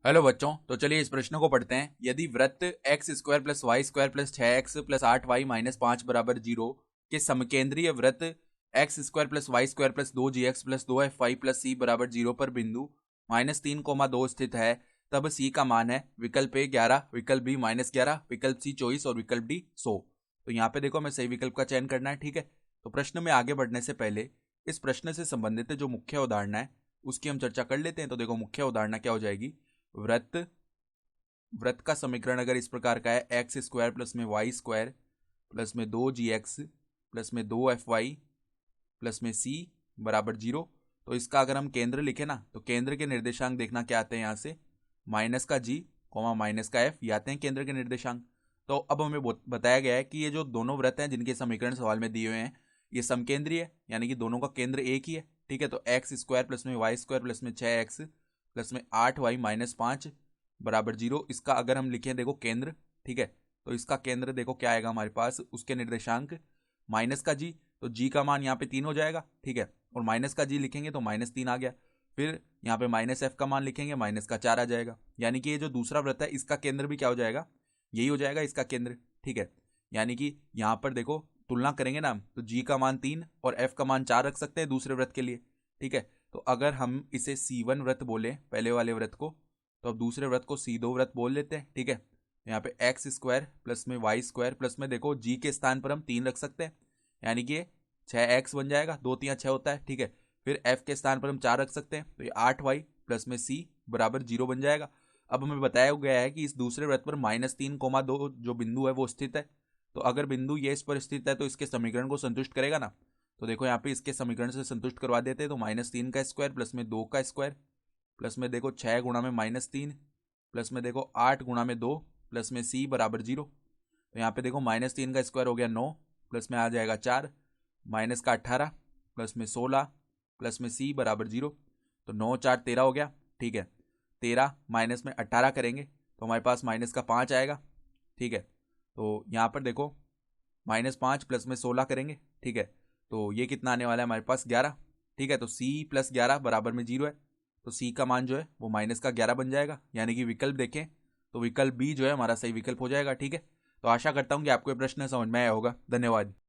Hello बच्चों, तो चलिए इस प्रश्न को पढ़ते हैं। यदि वृत्त x square plus y square plus 6x plus 8y minus 5 बराबर 0 के समकेंद्रीय वृत्त x square plus y square plus 2gx plus 2fy plus c बराबर 0 पर बिंदु -3, 2 स्थित है, तब c का मान है विकल्प ए 11, विकल्प बी -11, विकल्प सी 24 और विकल्प डी 100। तो यहाँ पे देखो हमें सही विकल्प का चयन करना है। ठीक है, तो प्रश्न में आगे बढ़ने से पहले इस प्रश्न से संबंधित जो मुख्य उदाहरण है उसकी हम चर्चा कर लेते हैं। तो देखो मुख्य उदाहरण क्या हो जाएगी। वृत्त वृत्त का समीकरण अगर इस प्रकार का है, एक्स स्क्वायर प्लस में वाई स्क्वायर प्लस में 2gx प्लस में 2fy प्लस में c बराबर 0। तो इसका अगर हम केंद्र लिखे ना, तो केंद्र के निर्देशांक देखना क्या आते हैं यहाँ से, माइनस का g माइनस का f, ये आते हैं केंद्र के निर्देशांक। तो अब हमें बताया गया है कि ये जो दोनों वृत्त हैं जिनके समीकरण सवाल में दिए हुए हैं ये समकेंद्रीय है, यानी कि दोनों का केंद्र एक ही है। ठीक है, तो एक्स स्क्वायर प्लस में वाई स्क्वायर प्लस में 6x प्लस में 8y माइनस 5 बराबर 0, इसका अगर हम लिखें देखो केंद्र। ठीक है, तो इसका केंद्र देखो क्या आएगा हमारे पास, उसके निर्देशांक माइनस का जी, तो जी का मान यहाँ पे 3 हो जाएगा। ठीक है, और माइनस का जी लिखेंगे तो -3 आ गया। फिर यहाँ पे माइनस एफ का मान लिखेंगे, माइनस का 4 आ जाएगा। यानी कि ये जो दूसरा वृत्त है इसका केंद्र भी क्या हो जाएगा, यही हो जाएगा इसका केंद्र। ठीक है, यानी कि यहाँ पर देखो तुलना करेंगे ना, तो जी का मान 3 और एफ का मान 4 रख सकते हैं दूसरे वृत्त के लिए। ठीक है, तो अगर हम इसे C1 वृत्त बोले पहले वाले वृत्त को, तो अब दूसरे वृत्त को C2 वृत्त बोल लेते हैं। ठीक है, यहाँ पे एक्स स्क्वायर प्लस में वाई स्क्वायर प्लस में देखो जी के स्थान पर हम 3 रख सकते हैं, यानी कि 6x बन जाएगा, 2 3 6 होता है। ठीक है, फिर f के स्थान पर हम 4 रख सकते हैं, तो ये 8y प्लस में c बराबर 0 बन जाएगा। अब हमें बताया गया है कि इस दूसरे वृत्त पर -3, 2 जो बिंदु है वो स्थित है। तो अगर बिंदु ये इस पर स्थित है तो इसके समीकरण को संतुष्ट करेगा ना। तो देखो यहाँ पे इसके समीकरण से संतुष्ट करवा देते हैं, तो -3 का स्क्वायर प्लस में 2 का स्क्वायर प्लस में देखो 6 गुणा में -3 प्लस में देखो 8 गुणा में 2 प्लस में c बराबर 0। तो यहाँ पे देखो -3 का स्क्वायर हो गया 9, प्लस में आ जाएगा 4, माइनस का 18 प्लस में 16 प्लस में c बराबर 0। तो 9 4 13 हो गया। ठीक है, 13 माइनस में 18 करेंगे तो हमारे पास माइनस का 5 आएगा। ठीक है, तो यहाँ पर देखो -5 प्लस में 16 करेंगे। ठीक है, तो ये कितना आने वाला है हमारे पास 11। ठीक है, तो c प्लस 11 बराबर में 0 है, तो c का मान जो है वो -11 बन जाएगा। यानी कि विकल्प देखें तो विकल्प बी जो है हमारा सही विकल्प हो जाएगा। ठीक है, तो आशा करता हूँ कि आपको ये प्रश्न समझ में आया होगा। धन्यवाद।